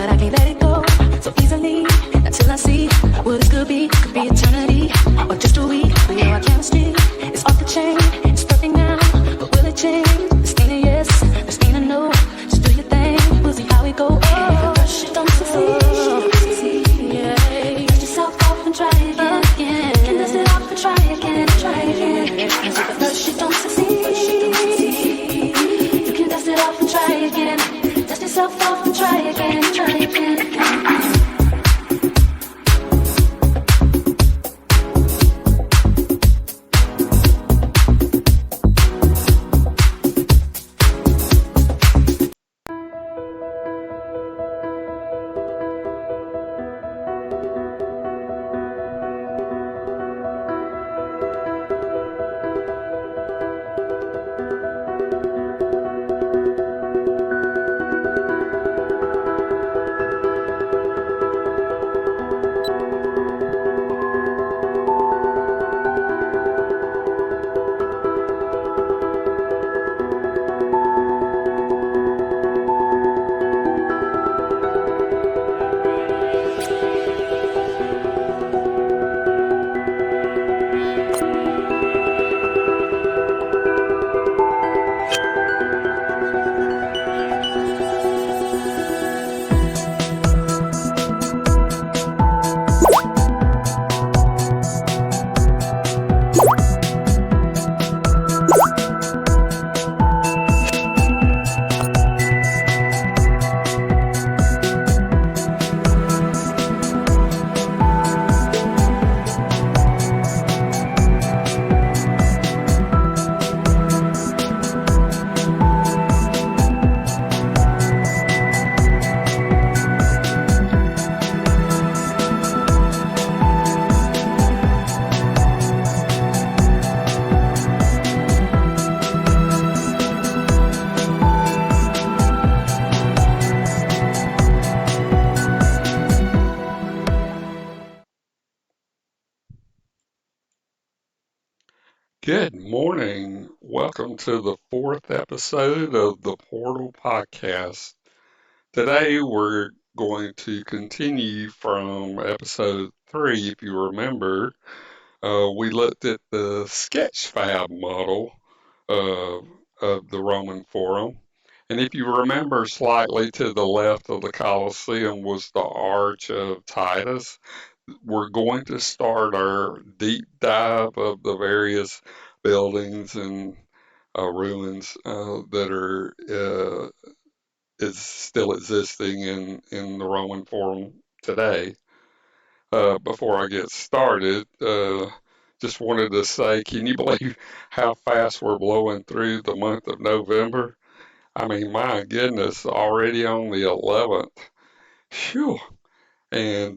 but I can't let it go so easily until I see what it could be. Could be eternity or just a week. But yeah, our chemistry is off the chain. It's perfect now, but will it change? This ain't a yes, this ain't a no. Just do your thing, we'll see how it goes. Oh, if you don't succeed, yeah. Dust yourself off and try again. You can dust it off and try again, try again. If at first you don't succeed, you can dust it off and try again. Dust yourself off and try again, try again. Good morning. Welcome to the fourth episode of the Portal Podcast. Today we're going to continue from episode 3. If you remember, we looked at the sketch fab model of the Roman Forum. And if you remember, slightly to the left of the Colosseum was the Arch of Titus. We're going to start our deep dive of the various buildings and ruins that are is still existing in the Roman Forum today. Before I get started, just wanted to say, can you believe how fast we're blowing through the month of November? I mean, my goodness, already on the 11th. Phew. And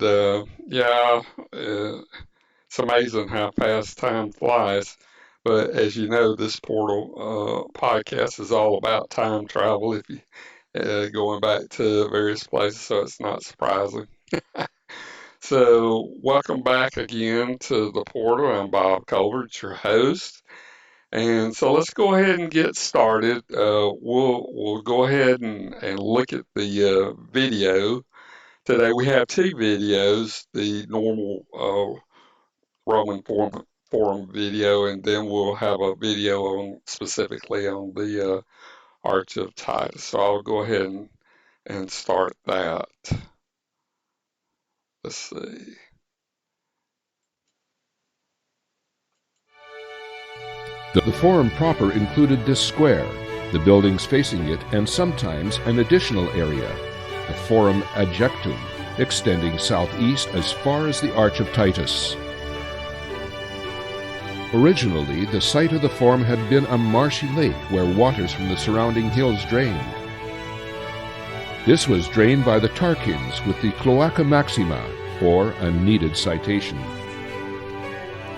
it's amazing how fast time flies. But as you know, this Portal podcast is all about time travel. If you going back to various places, so it's not surprising. So welcome back again to the Portal. I'm Bob Colbert, your host. And so let's go ahead and get started. We'll go ahead and look at the video. Today we have 2 videos, the normal Roman Forum video, and then we'll have a video specifically on the Arch of Titus. So I'll go ahead and start that. Let's see. The Forum proper included this square, the buildings facing it, and sometimes an additional area, the Forum Adjectum, extending southeast as far as the Arch of Titus. Originally, the site of the Forum had been a marshy lake where waters from the surrounding hills drained. This was drained by the Tarquins with the Cloaca Maxima, or a needed citation.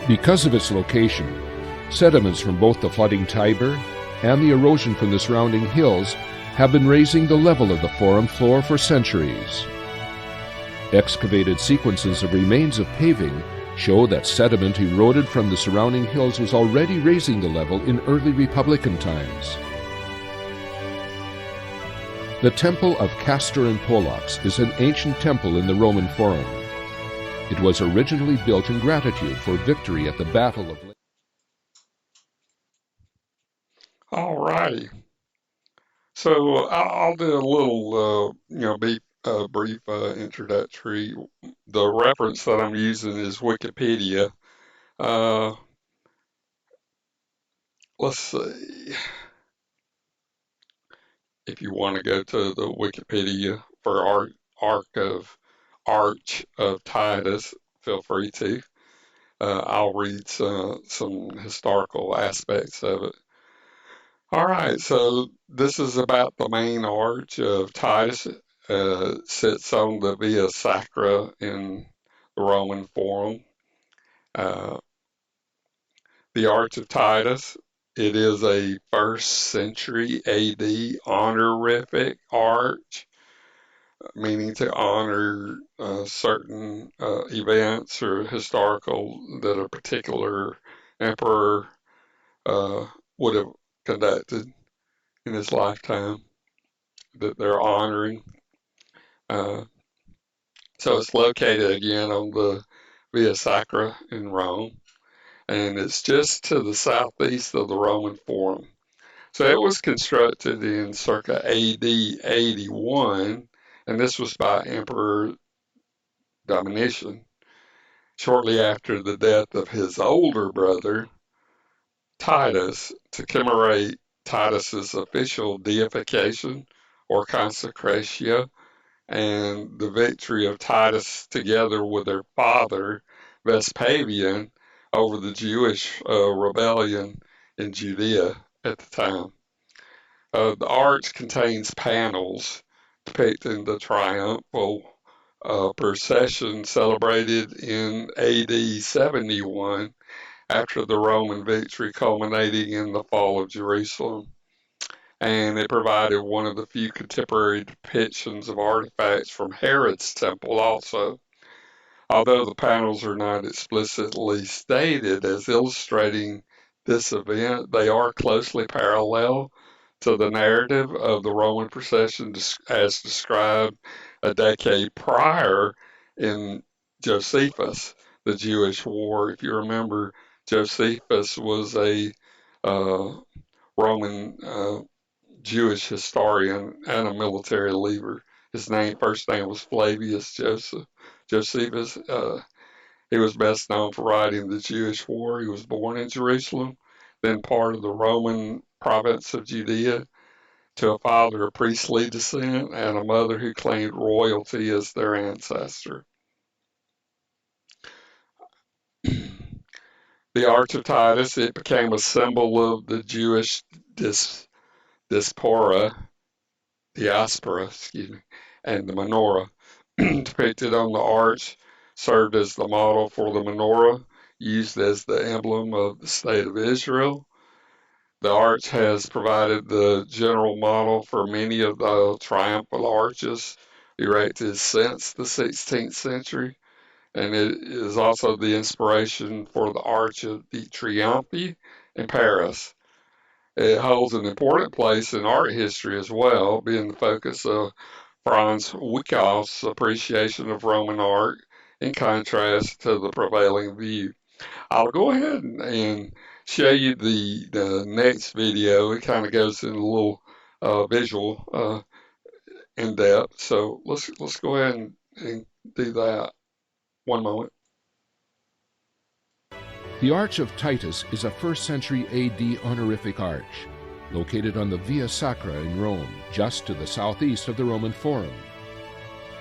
Because of its location, sediments from both the flooding Tiber and the erosion from the surrounding hills have been raising the level of the Forum floor for centuries. Excavated sequences of remains of paving show that sediment eroded from the surrounding hills was already raising the level in early Republican times. The Temple of Castor and Pollux is an ancient temple in the Roman Forum. It was originally built in gratitude for victory at the Battle of... All righty. So I'll do a little, brief introductory. The reference that I'm using is Wikipedia. Let's see. If you want to go to the Wikipedia for Arch of Titus, feel free to. I'll read some historical aspects of it. All right, so this is about the main arch of Titus. Sits on the Via Sacra in the Roman Forum. The Arch of Titus, it is a 1st century AD honorific arch, meaning to honor certain events or historical that a particular emperor would have conducted in his lifetime that they're honoring. So it's located again on the Via Sacra in Rome, and it's just to the southeast of the Roman Forum. So it was constructed in circa AD 81, and this was by Emperor Domitian, shortly after the death of his older brother, Titus, to commemorate Titus's official deification or consecratio, and the victory of Titus together with their father, Vespasian, over the Jewish rebellion in Judea at the time. The arch contains panels depicting the triumphal procession celebrated in AD 71 after the Roman victory culminating in the fall of Jerusalem. And it provided one of the few contemporary depictions of artifacts from Herod's temple also. Although the panels are not explicitly stated as illustrating this event, they are closely parallel to the narrative of the Roman procession as described a decade prior in Josephus, the Jewish War. If you remember, Josephus was a Roman Jewish historian and a military leader. His first name was Flavius Josephus. He was best known for writing the Jewish War. He was born in Jerusalem, then part of the Roman province of Judea, to a father of priestly descent and a mother who claimed royalty as their ancestor. The Arch of Titus, it became a symbol of the Jewish diaspora, and the menorah depicted on the arch served as the model for the menorah, used as the emblem of the state of Israel. The arch has provided the general model for many of the triumphal arches erected since the 16th century, and it is also the inspiration for the Arch of the Triomphe in Paris. It holds an important place in art history as well, being the focus of Franz Wyckoff's appreciation of Roman art in contrast to the prevailing view. I'll go ahead and show you the next video. It kind of goes in a little visual in depth. So let's go ahead and do that. One moment. The Arch of Titus is a 1st century AD honorific arch, located on the Via Sacra in Rome, just to the southeast of the Roman Forum.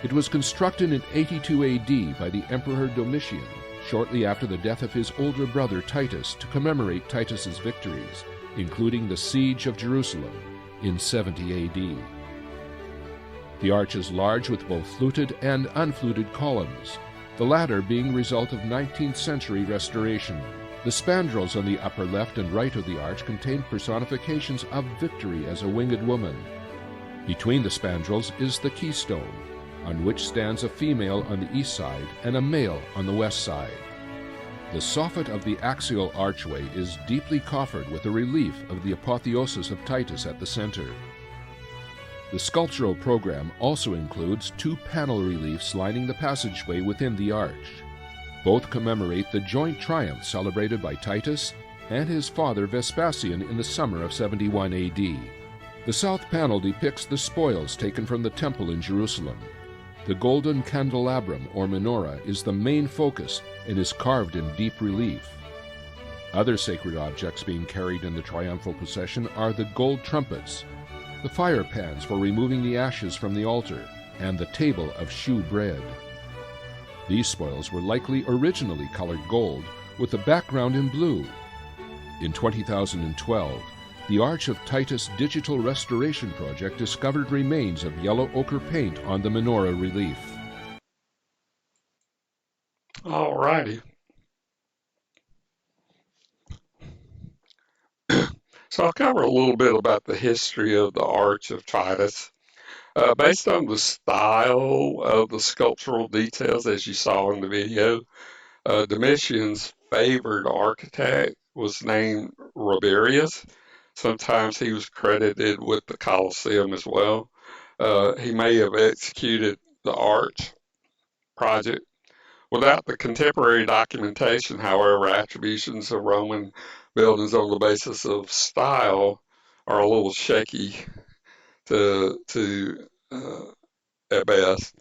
It was constructed in 82 AD by the Emperor Domitian, shortly after the death of his older brother Titus, to commemorate Titus's victories, including the siege of Jerusalem in 70 AD. The arch is large with both fluted and unfluted columns, the latter being the result of 19th century restoration. The spandrels on the upper left and right of the arch contain personifications of victory as a winged woman. Between the spandrels is the keystone, on which stands a female on the east side and a male on the west side. The soffit of the axial archway is deeply coffered with a relief of the apotheosis of Titus at the center. The sculptural program also includes 2 panel reliefs lining the passageway within the arch. Both commemorate the joint triumph celebrated by Titus and his father Vespasian in the summer of 71 AD. The south panel depicts the spoils taken from the temple in Jerusalem. The golden candelabrum or menorah is the main focus and is carved in deep relief. Other sacred objects being carried in the triumphal procession are the gold trumpets, the fire pans for removing the ashes from the altar, and the table of shew bread. These spoils were likely originally colored gold with the background in blue. In 2012, the Arch of Titus Digital Restoration Project discovered remains of yellow ochre paint on the menorah relief. All righty. So I'll cover a little bit about the history of the Arch of Titus. Based on the style of the sculptural details, as you saw in the video, Domitian's favored architect was named Rabirius. Sometimes he was credited with the Colosseum as well. He may have executed the arch project. Without the contemporary documentation, however, attributions of Roman buildings on the basis of style are a little shaky at best.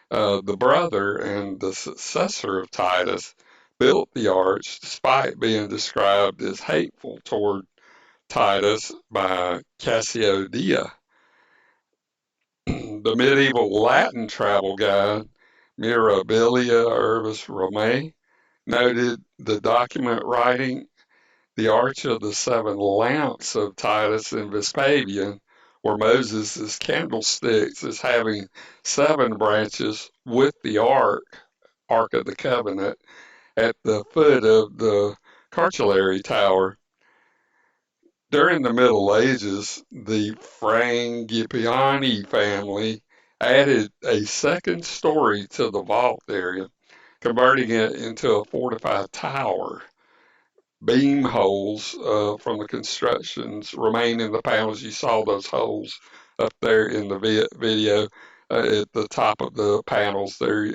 The brother and the successor of Titus built the arch despite being described as hateful toward Titus by Cassiodia. The medieval Latin travel guide Mirabilia Urbis Romae noted the document writing, "The Arch of the Seven Lamps of Titus and Vespasian, where Moses' candlesticks is having 7 branches with the Ark of the Covenant, at the foot of the cartulary tower." During the Middle Ages, the Frangipiani family added a second story to the vault area, converting it into a fortified tower. Beam holes from the constructions remain in the panels. You saw those holes up there in the video at the top of the panels there.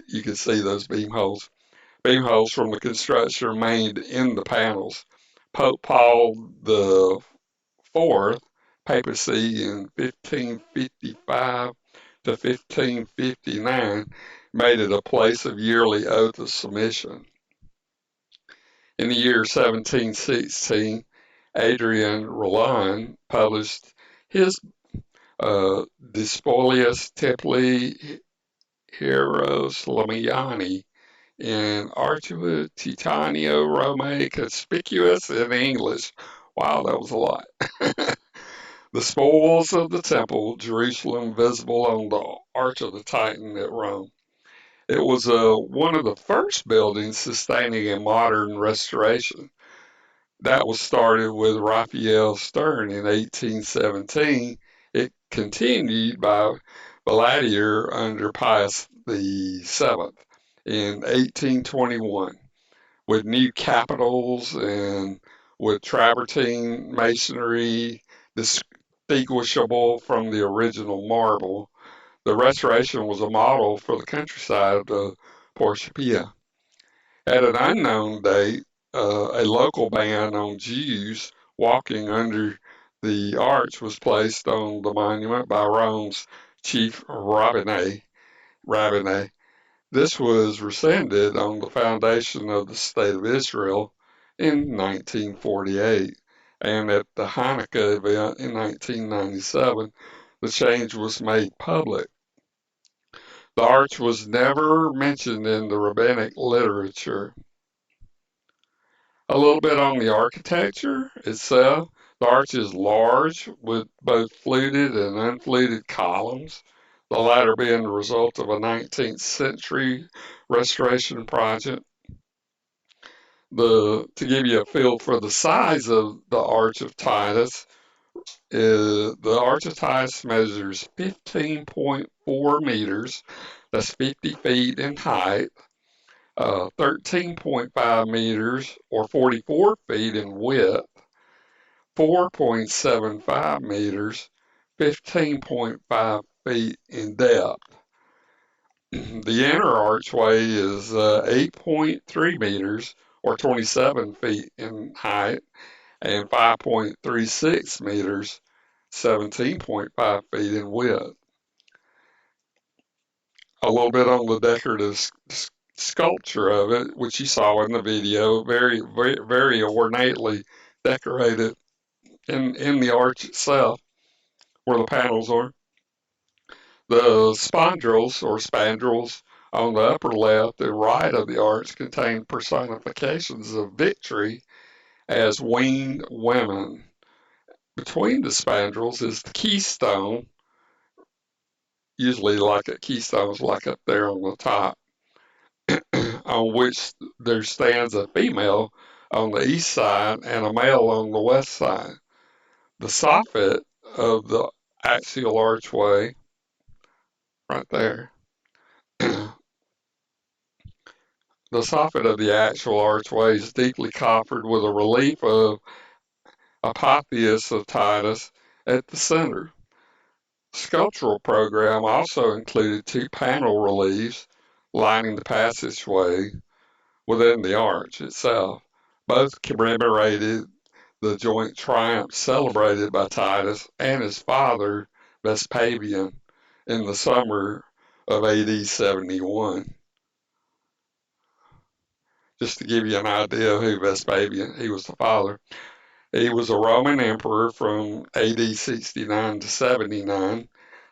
You can see those beam holes. Beam holes from the construction remained in the panels. Pope Paul the Fourth, papacy in 1555 to 1559, made it a place of yearly oath of submission. In the year 1716, Adrian Roland published his De Spoliis Templi Hierosolymani in Archua Titanio Romae Conspicuous in English. Wow, that was a lot. The spoils of the temple, Jerusalem, visible on the Arch of the Titan at Rome. It was one of the first buildings sustaining a modern restoration. That was started with Raphael Stern in 1817. It continued by Gladiatorial under Pius VII in 1821 with new capitals and with travertine masonry distinguishable from the original marble. The restoration was a model for the countryside of Porcia. At an unknown date, a local ban on Jews walking under the arch was placed on the monument by Rome's chief rabbinate. This was rescinded on the foundation of the State of Israel in 1948, and at the Hanukkah event in 1997, the change was made public. The arch was never mentioned in the rabbinic literature. A little bit on the architecture itself. The arch is large with both fluted and unfluted columns, the latter being the result of a 19th century restoration project. To give you a feel for the size of the Arch of Titus, the Arch of Titus measures 15.4 meters, that's 50 feet in height, 13.5 meters or 44 feet in width, 4.75 meters, 15.5 feet in depth. The inner archway is 8.3 meters, or 27 feet in height, and 5.36 meters, 17.5 feet in width. A little bit on the decorative sculpture of it, which you saw in the video, very ornately decorated in the arch itself, where the panels are. The spandrels on the upper left and right of the arch contain personifications of victory as winged women. Between the spandrels is the keystone, usually like a keystone's like up there on the top, on which there stands a female on the east side and a male on the west side. The soffit of the axial archway, right there, the soffit of the actual archway is deeply coffered with a relief of Apotheus of Titus at the center. The sculptural program also included 2 panel reliefs lining the passageway within the arch itself. Both commemorated the joint triumph celebrated by Titus and his father, Vespasian, in the summer of AD 71. Just to give you an idea of who Vespasian, he was the father. He was a Roman emperor from AD 69 to 79,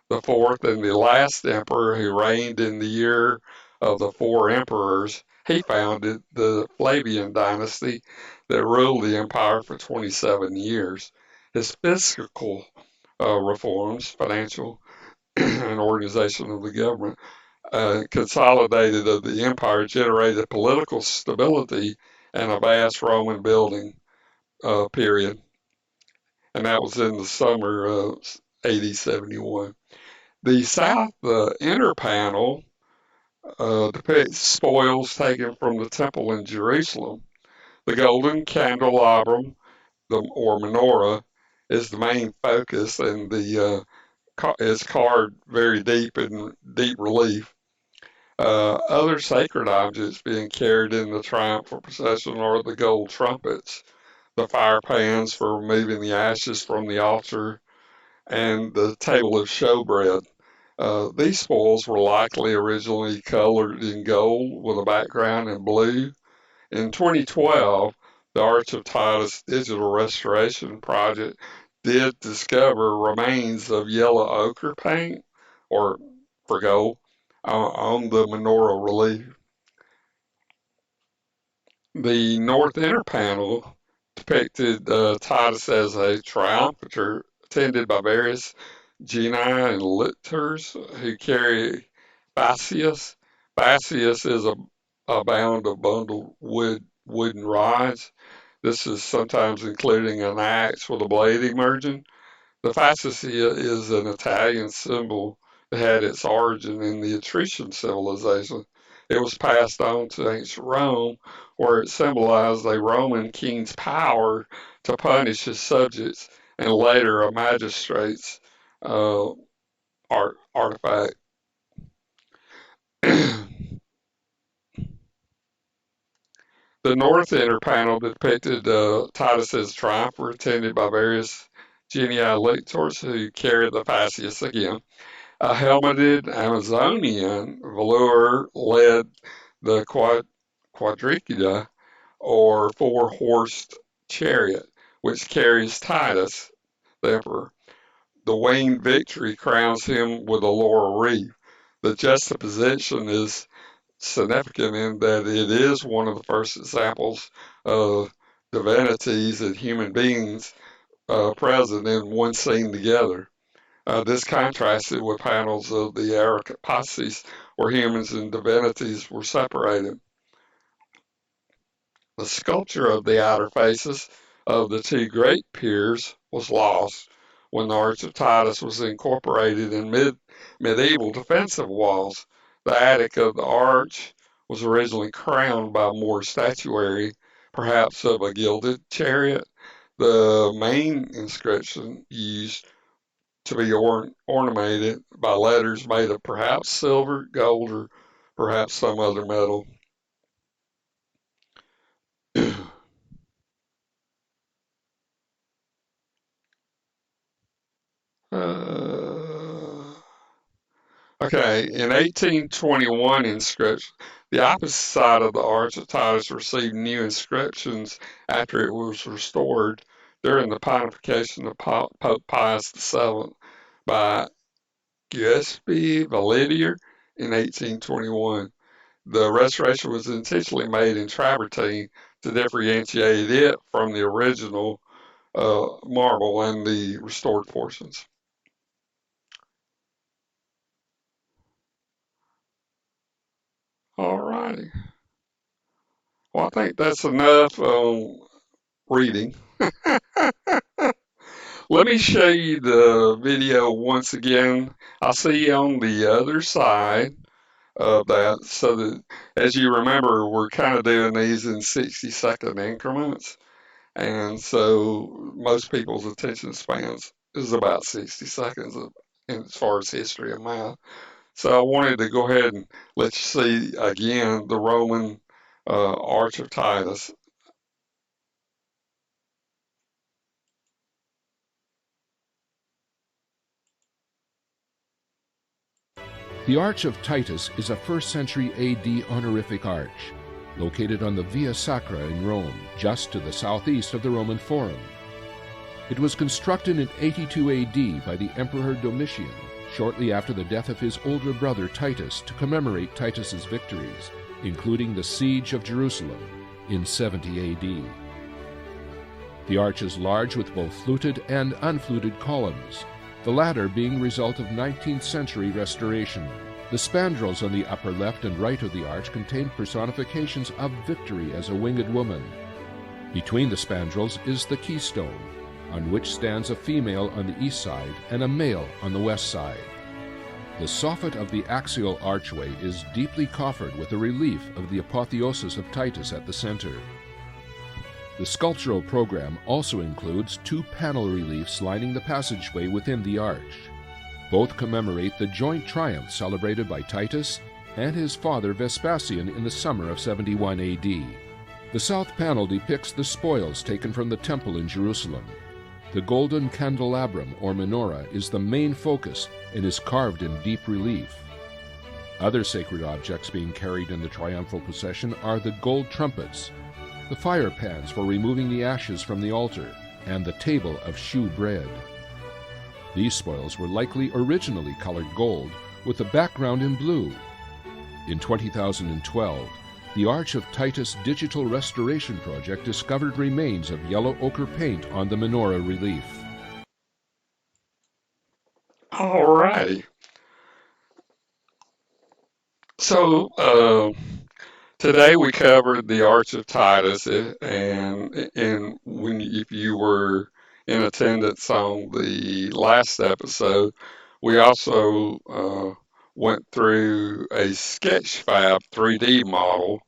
the fourth and the last emperor who reigned in the year of the 4 emperors. He founded the Flavian dynasty that ruled the empire for 27 years. His fiscal reforms, financial and organization of the government, consolidated of the empire, generated political stability and a vast Roman building period. And that was in the summer of AD 71. The south, the inner panel, depicts spoils taken from the temple in Jerusalem. The golden candelabrum, or menorah, is the main focus, and is carved very deep in deep relief. Other sacred objects being carried in the triumphal procession are the gold trumpets, the fire pans for removing the ashes from the altar, and the table of showbread. These spoils were likely originally colored in gold with a background in blue. In 2012, the Arch of Titus Digital Restoration Project did discover remains of yellow ochre paint, or for gold, on the menorah relief. The north inner panel depicted Titus as a triumphator attended by various genii and lictors who carry fascias. Fascias is a bound of bundled wooden rods. This is sometimes including an axe with a blade emerging. The fascia is an Italian symbol that had its origin in the Etruscan civilization. It was passed on to ancient Rome, where it symbolized a Roman king's power to punish his subjects, and later a magistrate's artifact. The north inner panel depicted Titus as a triumpher attended by various genii lictors who carried the fascias again. A helmeted Amazonian velour led the quadriga, or 4-horsed chariot, which carries Titus, the emperor. The winged victory crowns him with a laurel wreath. The juxtaposition is significant in that it is one of the first examples of divinities and human beings present in one scene together. This contrasted with panels of the Archaeological, where humans and divinities were separated. The sculpture of the outer faces of the 2 great piers was lost when the Arch of Titus was incorporated in medieval defensive walls. The attic of the arch was originally crowned by more statuary, perhaps of a gilded chariot. The main inscription used to be ornamented by letters made of perhaps silver, gold, or perhaps some other metal. uh, okay, in 1821 inscription, the opposite side of the Arch of Titus received new inscriptions after it was restored during the pontification of Pope Pius VII by Giuseppe Validier in 1821. The restoration was intentionally made in travertine to differentiate it from the original marble and the restored portions. All righty. Well, I think that's enough reading. Let me show you the video once again. I'll see you on the other side of that. So that, as you remember, we're kind of doing these in 60-second increments. And so most people's attention spans is about 60 seconds as far as history of math. So I wanted to go ahead and let you see again the Roman Arch of Titus. The Arch of Titus is a 1st century AD honorific arch, located on the Via Sacra in Rome, just to the southeast of the Roman Forum. It was constructed in 82 AD by the Emperor Domitian, shortly after the death of his older brother Titus, to commemorate Titus's victories, including the siege of Jerusalem in 70 AD. The arch is large with both fluted and unfluted columns, the latter being the result of 19th century restoration. The spandrels on the upper left and right of the arch contain personifications of victory as a winged woman. Between the spandrels is the keystone, on which stands a female on the east side and a male on the west side. The soffit of the axial archway is deeply coffered with a relief of the apotheosis of Titus at the center. The sculptural program also includes 2 panel reliefs lining the passageway within the arch. Both commemorate the joint triumph celebrated by Titus and his father Vespasian in the summer of 71 AD. The south panel depicts the spoils taken from the temple in Jerusalem. The golden candelabrum or menorah is the main focus and is carved in deep relief. Other sacred objects being carried in the triumphal procession are the gold trumpets, the fire pans for removing the ashes from the altar, and the table of shewed bread. These spoils were likely originally colored gold, with the background in blue. In 2012, the Arch of Titus Digital Restoration Project discovered remains of yellow ochre paint on the menorah relief. All righty. So today we covered the Arch of Titus, and if you were in attendance on the last episode, we also went through a Sketchfab 3D model.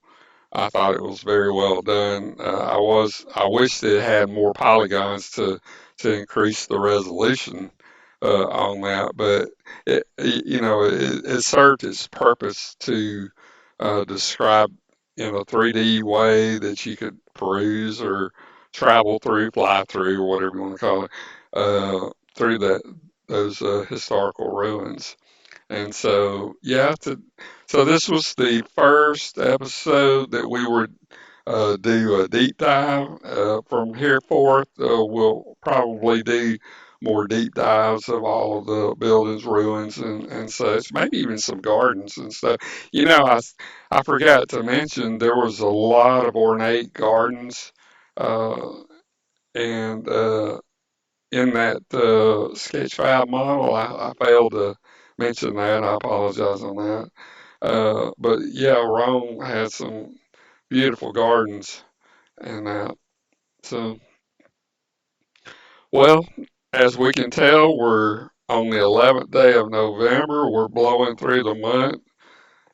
I thought it was very well done. I wished it had more polygons to increase the resolution on that, but it served its purpose to describe in a 3D way that you could peruse or travel through, fly through, or whatever you want to call it, through those historical ruins. And so, yeah, so this was the first episode that we would do a deep dive. From here forth, we'll probably do more deep dives of all of the buildings, ruins, and such, maybe even some gardens and stuff. I forgot to mention there was a lot of ornate gardens, uh, and in that Sketchfab model, I failed to mention that. I apologize on that. But yeah, Rome had some beautiful gardens and that. So, well, as we can tell, we're on the 11th day of November. We're blowing through the month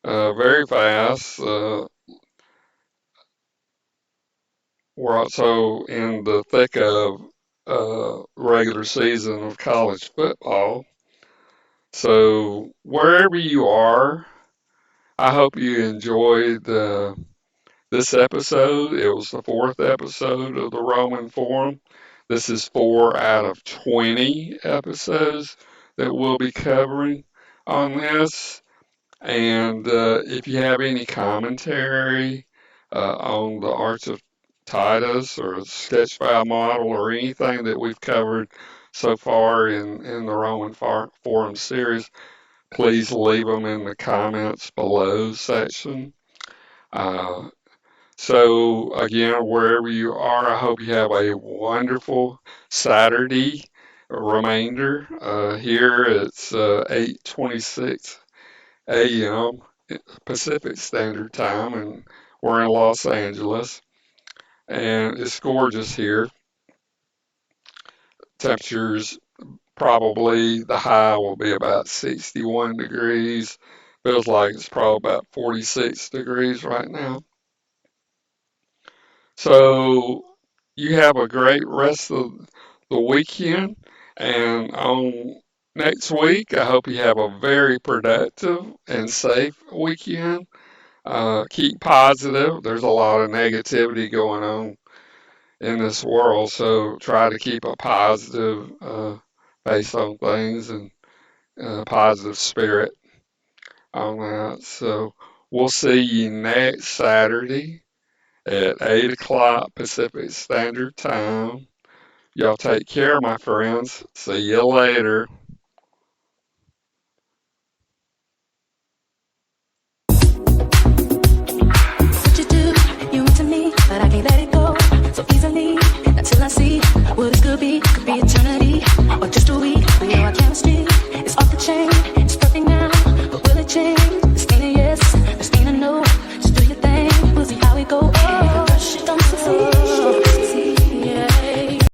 very fast. we're also in the thick of regular season of college football. So wherever you are, I hope you enjoyed this episode. It was the fourth episode of the Roman Forum. This is 4 out of 20 episodes that we'll be covering on this. And if you have any commentary on the Arch of Titus or sketch file model or anything that we've covered so far in the Roman Forum series, please leave them in the comments below section. So again, wherever you are, I hope you have a wonderful Saturday remainder. Here it's 8:26 a.m. Pacific Standard Time, and we're in Los Angeles, and it's gorgeous here. Temperatures probably the high will be about 61 degrees. Feels like it's probably about 46 degrees right now. So you have a great rest of the weekend, and on next week, I hope you have a very productive and safe weekend. Keep positive. There's a lot of negativity going on in this world, so try to keep a positive face on things and positive spirit on that. So we'll see you next Saturday at 8 o'clock Pacific Standard Time. Y'all take care, my friends. See you later. What you do, you into me, but I can't let it go so easily until I see what it could be eternity or just